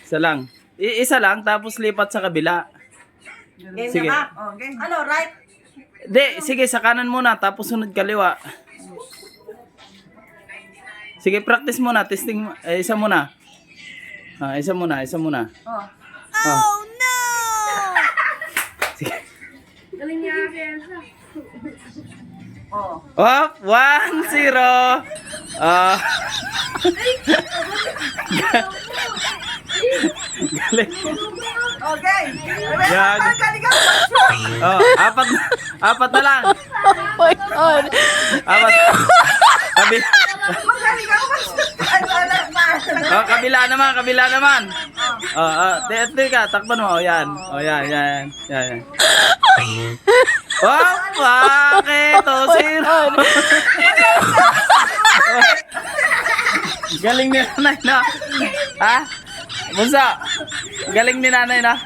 Isa lang. Isa lang, tapos lipat sa kabila. Game Sige. na ba? Okay. Ano, right? Di, sige, sa kanan muna, tapos sunod kaliwa. Sige, practice muna, testing, isa muna. Isa muna. Oh. Oh. No! Sige. Galing niya, Elsa. Oh. Op, 1-0. Galing. Okay. Yan. Galing ka. Oh, apat na lang. Oh my God! Apat. Kabila. Magaling ka. Oh, kabila naman. Teka, takpan mo. Oh, yan. Yan. Oh, bakit? 2-0. Galing ni nanay na. Ha? Bunso, galing ni nanay na.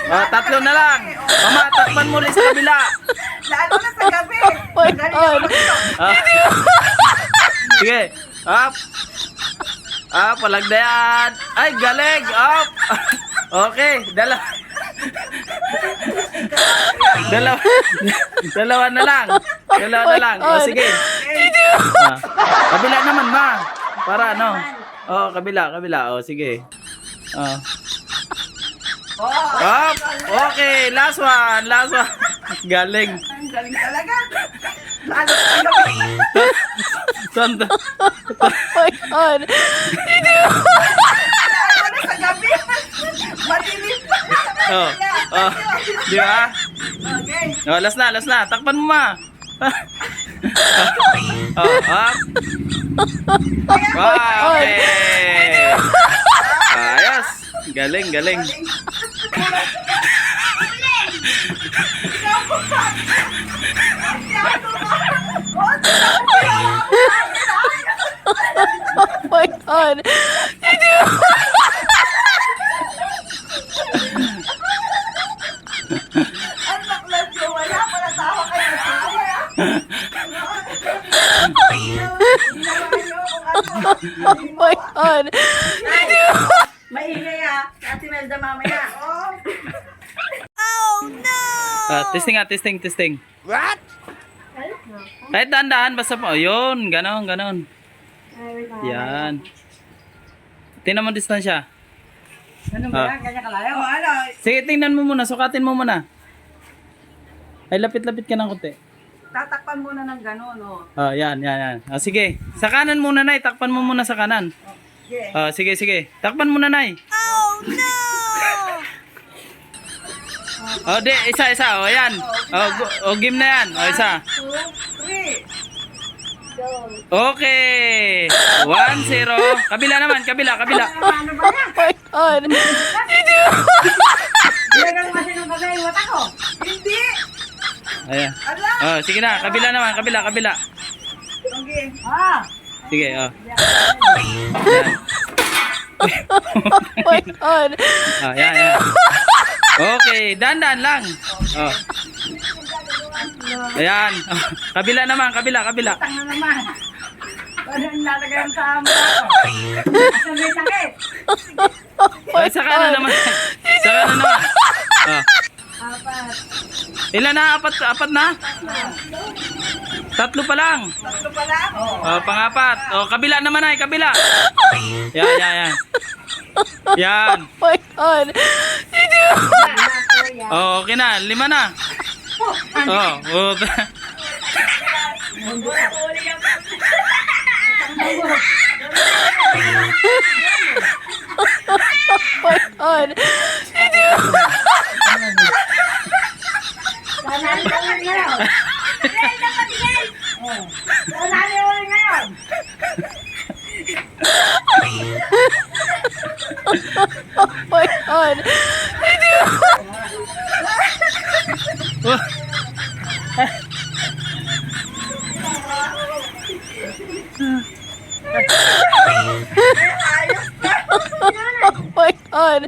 Oh, 3 na lang. Mama, takpan mo ulit sa kabila. Lalo na sa gabi. Oh my God! Ah. Sige. Up. Palagdayan. Ay, galing. Up. Okay, dalawa na lang. O, sige. Kabila naman, ma. Para ano? Oh, kabila. O, sige. Up. Okay, last one. Galing. Galing talaga. Lalo sa gabi. Sanda. Oh my God! Lalo na sa gabi. Madilim pa. Di ba? Okay. Oh, last na. Takpan mo, ma. Up. Okay. Ayos. Galing. Oh my God! Ang baklas ko. Wala pa natawa kayo. Oh my God! Maingay Ate Melda mamaya. Testing. What? Kahit dahan-dahan, basta po. Yun, ganon. Yan. Tingnan mo distansya. Ganun ba? Ganyan kalayo? Ano? Sige, tingnan mo muna. Sukatin mo muna. Ay, lapit-lapit ka ng konti. Tatakpan muna ng gano'n, oh. Yan. Sige. Sa kanan muna, Nay. Takpan mo muna sa kanan. Okay. Sige. Takpan muna, Nay. Oh no! Isa. Yan. Game na yan. Isa. 2, 3. Okay. 1-0. Kabila naman. Kabila. Ano ba yan? Oh my God! Ilagang masin ng bagay yung mata ko. Hindi. Ayan. Ala. Sige na. Kabila naman. Kabila. Okay. Sige. Oh my God! Yan. Okay. Dandan lang. Ayan. Kabila naman. Kabila. Tang na naman. Ano ang lalagay ang sa mata ko? Asan may sakit? Ay, sa kanan naman. Apat. Ilan na? Apat na? 3 pa lang. Tatlo pala? Pang-apat. Kabila naman ay. Kabila. Yan. Yan. Oh my God! Okay na. 5 na. Oh my God! Sanali ka ulit ngayon. Sanali ulit ngayon. Oh my God! Ayos ka. Oh my God!